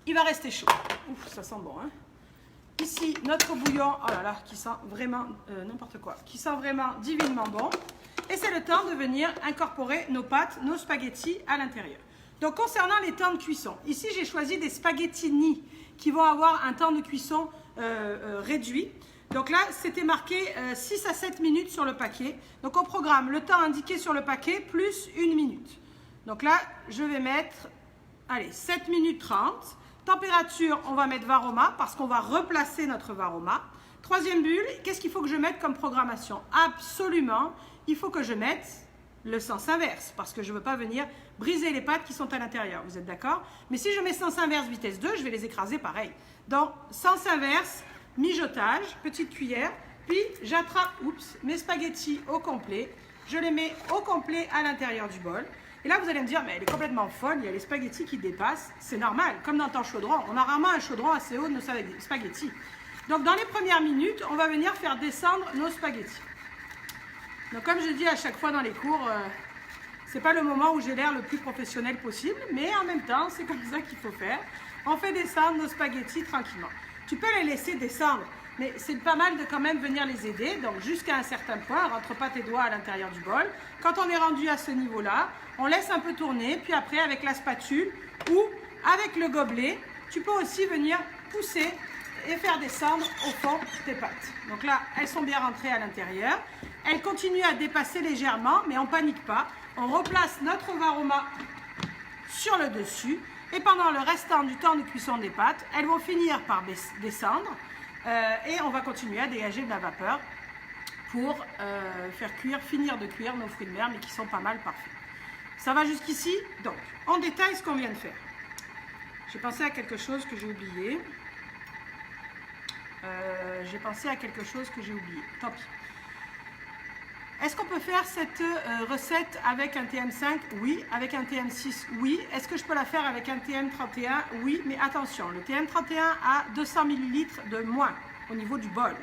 Il va rester chaud. Ouf, ça sent bon, hein? Ici, notre bouillon, oh là là, qui sent vraiment n'importe quoi, qui sent vraiment divinement bon. Et c'est le temps de venir incorporer nos pâtes, nos spaghettis à l'intérieur. Donc, concernant les temps de cuisson, ici, j'ai choisi des spaghettini qui vont avoir un temps de cuisson réduit. Donc là, c'était marqué 6 à 7 minutes sur le paquet. Donc, on programme le temps indiqué sur le paquet plus 1 minute. Donc là, je vais mettre, allez, 7 minutes 30. Température, on va mettre Varoma parce qu'on va replacer notre Varoma. Troisième bulle, qu'est-ce qu'il faut que je mette comme programmation? Absolument, il faut que je mette le sens inverse parce que je ne veux pas venir briser les pâtes qui sont à l'intérieur. Vous êtes d'accord? Mais si je mets sens inverse vitesse 2, je vais les écraser pareil. Donc, sens inverse, mijotage, petite cuillère, puis j'attrape mes spaghettis au complet. Je les mets au complet à l'intérieur du bol. Et là, vous allez me dire, mais elle est complètement folle, il y a les spaghettis qui dépassent. C'est normal, comme dans ton chaudron. On a rarement un chaudron assez haut de nos spaghettis. Donc, dans les premières minutes, on va venir faire descendre nos spaghettis. Donc, comme je dis à chaque fois dans les cours, c'est pas le moment où j'ai l'air le plus professionnel possible, mais en même temps, c'est comme ça qu'il faut faire. On fait descendre nos spaghettis tranquillement. Tu peux les laisser descendre, mais c'est pas mal de quand même venir les aider. Donc, jusqu'à un certain point, rentre pas tes doigts à l'intérieur du bol. Quand on est rendu à ce niveau-là, on laisse un peu tourner, puis après, avec la spatule ou avec le gobelet, tu peux aussi venir pousser et faire descendre au fond tes pâtes. Donc là, elles sont bien rentrées à l'intérieur. Elles continuent à dépasser légèrement, mais on ne panique pas. On replace notre Varoma sur le dessus. Et pendant le restant du temps de cuisson des pâtes, elles vont finir par descendre. Et on va continuer à dégager de la vapeur pour finir de cuire nos fruits de mer, mais qui sont pas mal parfaits. Ça va jusqu'ici? Donc, en détail ce qu'on vient de faire. J'ai pensé à quelque chose que j'ai oublié. Tant pis. Est-ce qu'on peut faire cette recette avec un TM5? Oui. Avec un TM6? Oui. Est-ce que je peux la faire avec un TM31? Oui. Mais attention, le TM31 a 200 ml de moins au niveau du bol.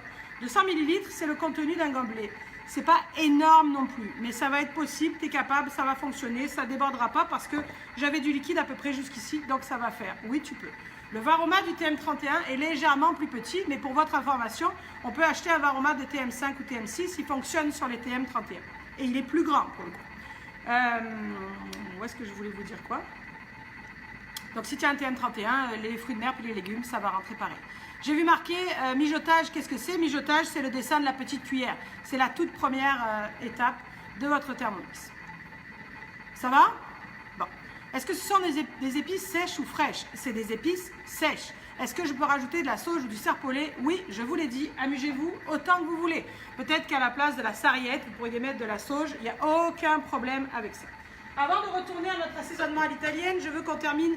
200 ml, c'est le contenu d'un gobelet. C'est pas énorme non plus, mais ça va être possible, tu es capable, ça va fonctionner, ça ne débordera pas parce que j'avais du liquide à peu près jusqu'ici, donc ça va faire. Oui, tu peux. Le Varoma du TM31 est légèrement plus petit, mais pour votre information, on peut acheter un Varoma de TM5 ou TM6, il fonctionne sur les TM31. Et il est plus grand pour le coup. Où est-ce que je voulais vous dire quoi? Donc si tu as un TM31, les fruits de mer et les légumes, ça va rentrer pareil. J'ai vu marquer mijotage, qu'est-ce que c'est? Mijotage, c'est le dessin de la petite cuillère. C'est la toute première étape de votre Thermomix. Ça va? Bon. Est-ce que ce sont des épices sèches ou fraîches? C'est des épices sèches. Est-ce que je peux rajouter de la sauge ou du serpolet? Oui, je vous l'ai dit, amusez-vous autant que vous voulez. Peut-être qu'à la place de la sarriette, vous pourriez mettre de la sauge, il n'y a aucun problème avec ça. Avant de retourner à notre assaisonnement à l'italienne, je veux qu'on termine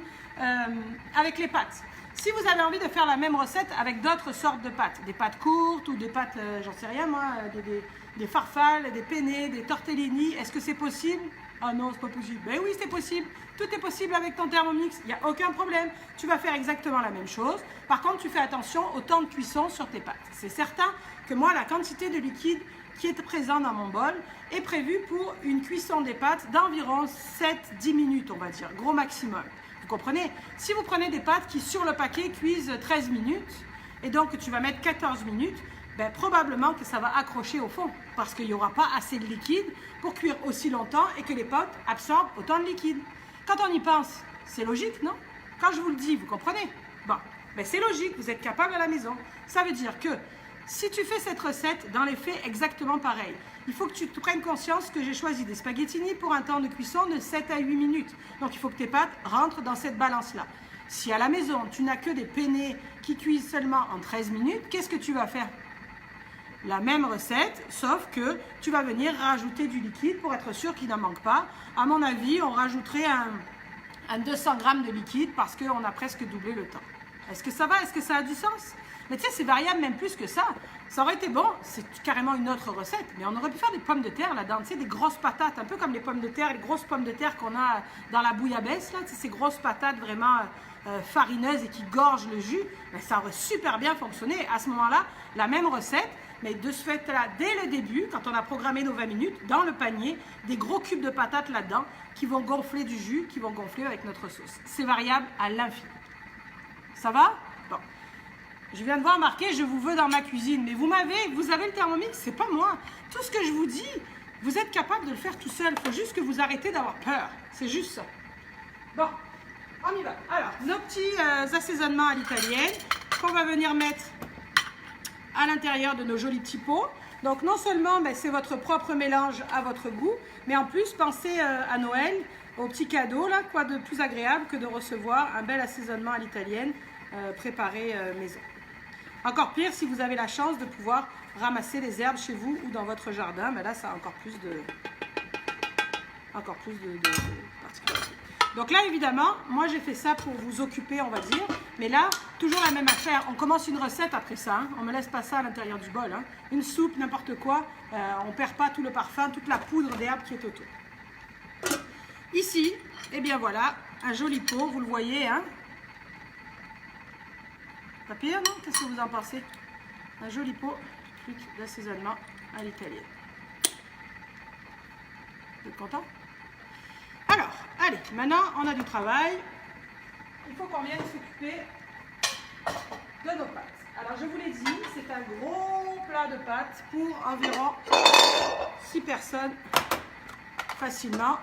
avec les pâtes. Si vous avez envie de faire la même recette avec d'autres sortes de pâtes, des pâtes courtes ou des pâtes, j'en sais rien moi, des farfales, des penne, des tortellini, est-ce que c'est possible? Ah non, c'est pas possible. Ben oui, c'est possible. Tout est possible avec ton Thermomix, il n'y a aucun problème. Tu vas faire exactement la même chose. Par contre, tu fais attention au temps de cuisson sur tes pâtes. C'est certain que moi, la quantité de liquide qui est présent dans mon bol est prévue pour une cuisson des pâtes d'environ 7-10 minutes, on va dire, gros maximum. Vous comprenez? Si vous prenez des pâtes qui, sur le paquet, cuisent 13 minutes, et donc tu vas mettre 14 minutes, ben, probablement que ça va accrocher au fond, parce qu'il n'y aura pas assez de liquide pour cuire aussi longtemps et que les pâtes absorbent autant de liquide. Quand on y pense, c'est logique, non? Quand je vous le dis, vous comprenez? Bon, ben c'est logique, vous êtes capable à la maison. Ça veut dire que si tu fais cette recette, dans les faits, exactement pareil. Il faut que tu te prennes conscience que j'ai choisi des spaghettini pour un temps de cuisson de 7 à 8 minutes. Donc, il faut que tes pâtes rentrent dans cette balance-là. Si à la maison, tu n'as que des penne qui cuisent seulement en 13 minutes, qu'est-ce que tu vas faire? La même recette, sauf que tu vas venir rajouter du liquide pour être sûr qu'il n'en manque pas. À mon avis, on rajouterait un 200 g de liquide parce qu'on a presque doublé le temps. Est-ce que ça va? Est-ce que ça a du sens? Mais tu sais, c'est variable même plus que ça. Ça aurait été bon, c'est carrément une autre recette, mais on aurait pu faire des pommes de terre là-dedans, tu sais, des grosses patates, un peu comme les pommes de terre, les grosses pommes de terre qu'on a dans la bouillabaisse, là, tu sais, ces grosses patates vraiment farineuses et qui gorgent le jus, ben, ça aurait super bien fonctionné. À ce moment-là, la même recette, mais de ce fait-là, dès le début, quand on a programmé nos 20 minutes, dans le panier, des gros cubes de patates là-dedans qui vont gonfler du jus, qui vont gonfler avec notre sauce. C'est variable à l'infini. Ça va? Bon. Je viens de voir marqué « Je vous veux dans ma cuisine ». Mais vous avez le Thermomix, c'est pas moi. Tout ce que je vous dis, vous êtes capable de le faire tout seul. Il faut juste que vous arrêtez d'avoir peur. C'est juste ça. Bon, on y va. Alors, nos petits assaisonnements à l'italienne qu'on va venir mettre à l'intérieur de nos jolis petits pots. Donc non seulement c'est votre propre mélange à votre goût, mais en plus pensez à Noël, aux petits cadeaux, là, quoi de plus agréable que de recevoir un bel assaisonnement à l'italienne préparé maison. Encore pire si vous avez la chance de pouvoir ramasser les herbes chez vous ou dans votre jardin, mais là ça a encore plus de particularité. Donc là, évidemment, moi j'ai fait ça pour vous occuper, on va dire. Mais là, toujours la même affaire. On commence une recette après ça. Hein. On ne me laisse pas ça à l'intérieur du bol. Hein. Une soupe, n'importe quoi. On ne perd pas tout le parfum, toute la poudre d'herbe qui est autour. Ici, eh bien voilà, un joli pot, vous le voyez. Hein. Pas pire, non? Qu'est-ce que vous en pensez? Un joli pot d'assaisonnement à l'italienne. Vous êtes content? Alors, allez, maintenant on a du travail. Il faut qu'on vienne s'occuper de nos pâtes. Alors, je vous l'ai dit, c'est un gros plat de pâtes pour environ 6 personnes facilement.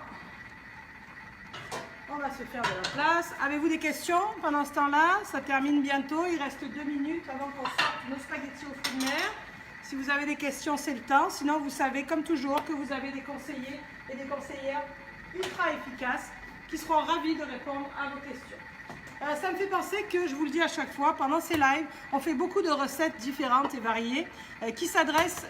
On va se faire de la place. Avez-vous des questions pendant ce temps-là? Ça termine bientôt. Il reste 2 minutes avant qu'on sorte nos spaghettis aux fruits de mer. Si vous avez des questions, c'est le temps. Sinon, vous savez, comme toujours, que vous avez des conseillers et des conseillères ultra efficaces qui seront ravis de répondre à vos questions. Ça me fait penser que, je vous le dis à chaque fois, pendant ces lives, on fait beaucoup de recettes différentes et variées qui s'adressent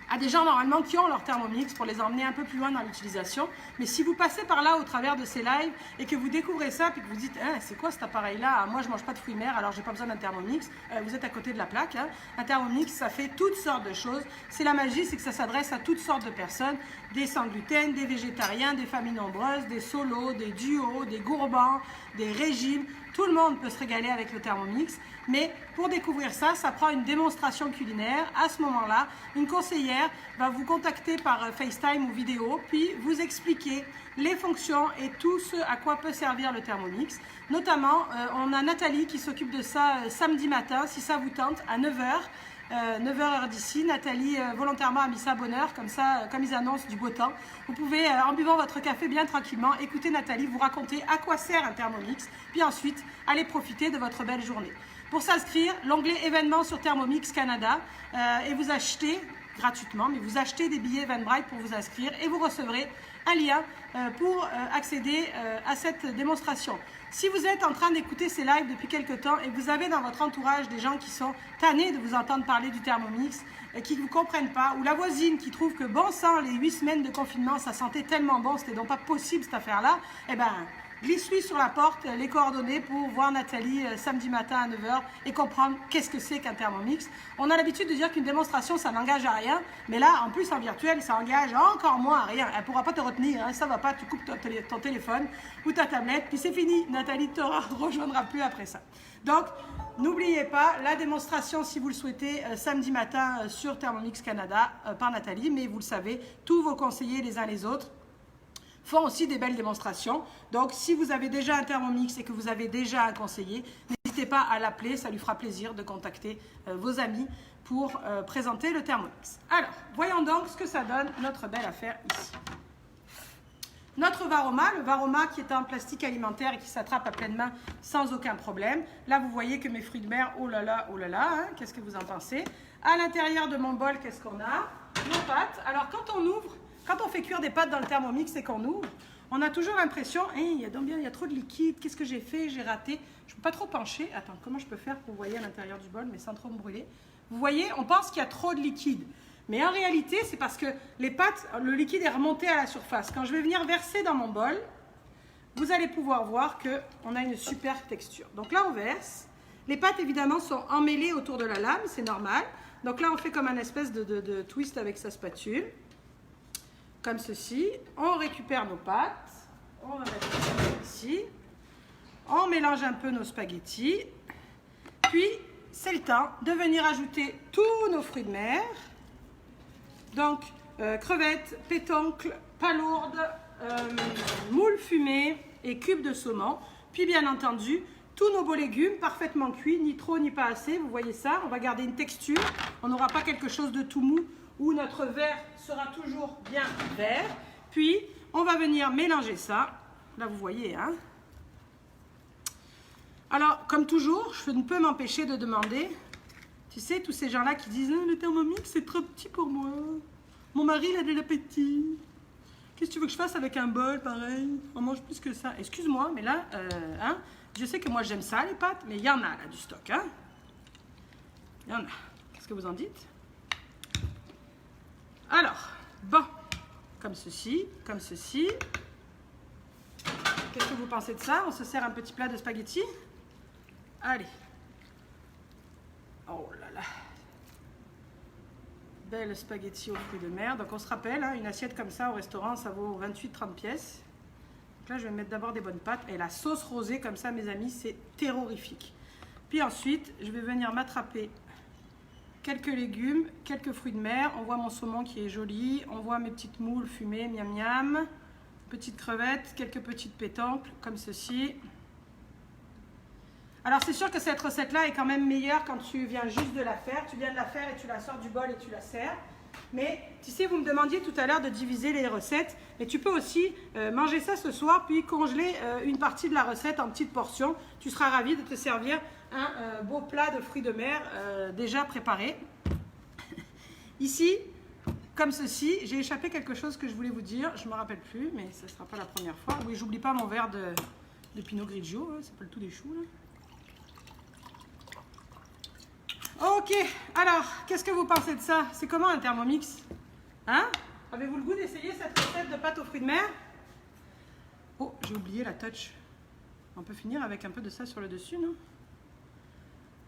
à des gens normalement qui ont leur Thermomix pour les emmener un peu plus loin dans l'utilisation. Mais si vous passez par là au travers de ces lives et que vous découvrez ça puis que vous dites c'est quoi cet appareil-là? Moi, je ne mange pas de fruits de mer, alors je n'ai pas besoin d'un Thermomix. Vous êtes à côté de la plaque. Hein. Un Thermomix, ça fait toutes sortes de choses. C'est la magie, c'est que ça s'adresse à toutes sortes de personnes. Des sans gluten, des végétariens, des familles nombreuses, des solos, des duos, des gourmands, des régimes. Tout le monde peut se régaler avec le Thermomix. Mais pour découvrir ça, ça prend une démonstration culinaire. À ce moment-là, une conseillère va vous contacter par FaceTime ou vidéo, puis vous expliquer les fonctions et tout ce à quoi peut servir le Thermomix. Notamment, on a Nathalie qui s'occupe de ça samedi matin, si ça vous tente, à 9h. 9h heure d'ici, Nathalie volontairement a mis ça à bonne heure, comme ça, comme ils annoncent du beau temps. Vous pouvez, en buvant votre café bien tranquillement, écouter Nathalie vous raconter à quoi sert un Thermomix, puis ensuite, aller profiter de votre belle journée. Pour s'inscrire, l'onglet événements sur Thermomix Canada et vous achetez gratuitement, mais vous achetez des billets Eventbrite pour vous inscrire et vous recevrez un lien pour accéder à cette démonstration. Si vous êtes en train d'écouter ces lives depuis quelques temps et que vous avez dans votre entourage des gens qui sont tannés de vous entendre parler du Thermomix et qui ne vous comprennent pas, ou la voisine qui trouve que bon sang, les 8 semaines de confinement, ça sentait tellement bon, c'était donc pas possible cette affaire-là, eh bien, glisse-lui sur la porte les coordonnées pour voir Nathalie samedi matin à 9h et comprendre qu'est-ce que c'est qu'un Thermomix. On a l'habitude de dire qu'une démonstration, ça n'engage à rien, mais là, en plus, en virtuel, ça engage encore moins à rien. Elle ne pourra pas te retenir, hein, ça ne va pas, tu coupes ton téléphone ou ta tablette, puis c'est fini, Nathalie ne te rejoindra plus après ça. Donc, n'oubliez pas, la démonstration, si vous le souhaitez, samedi matin sur Thermomix Canada par Nathalie, mais vous le savez, tous vos conseillers les uns les autres font aussi des belles démonstrations. Donc, si vous avez déjà un Thermomix et que vous avez déjà un conseiller, n'hésitez pas à l'appeler, ça lui fera plaisir de contacter vos amis pour présenter le Thermomix. Alors, voyons donc ce que ça donne, notre belle affaire ici. Notre Varoma, le Varoma qui est en plastique alimentaire et qui s'attrape à pleine main sans aucun problème. Là, vous voyez que mes fruits de mer, oh là là, hein, qu'est-ce que vous en pensez? À l'intérieur de mon bol, qu'est-ce qu'on a? Nos pâtes. Alors, quand on ouvre, quand on fait cuire des pâtes dans le Thermomix et qu'on ouvre, on a toujours l'impression, il y a trop de liquide, qu'est-ce que j'ai fait, j'ai raté. Je ne peux pas trop pencher. Attends, comment je peux faire pour voir à l'intérieur du bol, mais sans trop me brûler? Vous voyez, on pense qu'il y a trop de liquide. Mais en réalité, c'est parce que les pâtes, le liquide est remonté à la surface. Quand je vais venir verser dans mon bol, vous allez pouvoir voir qu'on a une super texture. Donc là, on verse. Les pâtes, évidemment, sont emmêlées autour de la lame, c'est normal. Donc là, on fait comme un espèce de twist avec sa spatule. Comme ceci. On récupère nos pâtes. On va mettre ça ici. On mélange un peu nos spaghettis. Puis, c'est le temps de venir ajouter tous nos fruits de mer. Donc, crevettes, pétoncles, palourdes, moules fumées et cubes de saumon. Puis, bien entendu, tous nos beaux légumes parfaitement cuits, ni trop ni pas assez. Vous voyez ça? On va garder une texture. On n'aura pas quelque chose de tout mou où notre verre sera toujours bien vert. Puis, on va venir mélanger ça Là, vous voyez, hein. Alors, comme toujours, je ne peux m'empêcher de demander, tu sais, tous ces gens-là qui disent « Le Thermomix, c'est trop petit pour moi. Mon mari, il a de l'appétit. Qu'est-ce que tu veux que je fasse avec un bol, pareil? On mange plus que ça. » Excuse-moi, mais là, hein, je sais que moi, j'aime ça, les pâtes, mais il y en a, là, du stock, hein. Il y en a. Qu'est-ce que vous en dites? Alors, bon, comme ceci, comme ceci. Qu'est-ce que vous pensez de ça? On se sert un petit plat de spaghettis. Allez. Oh là là. Belle spaghetti aux fruits de mer. Donc on se rappelle, hein, une assiette comme ça au restaurant, ça vaut 28-30 pièces. Donc là, je vais mettre d'abord des bonnes pâtes. Et la sauce rosée comme ça, mes amis, c'est terrorifique. Puis ensuite, je vais venir m'attraper quelques légumes, quelques fruits de mer. On voit mon saumon qui est joli. On voit mes petites moules fumées, miam miam. Petites crevettes, quelques petites pétoncles, comme ceci. Alors c'est sûr que cette recette-là est quand même meilleure quand tu viens juste de la faire. Tu viens de la faire et tu la sors du bol et tu la sers. Mais tu sais, vous me demandiez tout à l'heure de diviser les recettes. Mais tu peux aussi manger ça ce soir, puis congeler une partie de la recette en petites portions. Tu seras ravi de te servir un beau plat de fruits de mer déjà préparé. Ici, comme ceci, j'ai échappé quelque chose que je voulais vous dire. Je ne me rappelle plus, mais ce ne sera pas la première fois. Oui, j'oublie pas mon verre de Pinot Grigio. Hein, ça s'appelle tout des choux, là. Ok, alors, qu'est-ce que vous pensez de ça? C'est comment un Thermomix? Hein? Avez-vous le goût d'essayer cette recette de pâte aux fruits de mer? Oh, j'ai oublié la touch. On peut finir avec un peu de ça sur le dessus, non?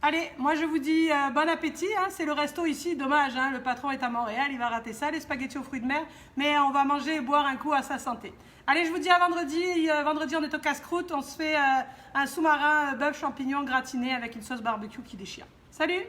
Allez, moi je vous dis bon appétit, hein, c'est le resto ici, dommage, hein, le patron est à Montréal, il va rater ça, les spaghettis aux fruits de mer, mais on va manger et boire un coup à sa santé. Allez, je vous dis à vendredi, vendredi on est au casse-croûte, on se fait un sous-marin bœuf champignon gratiné avec une sauce barbecue qui déchire. Salut!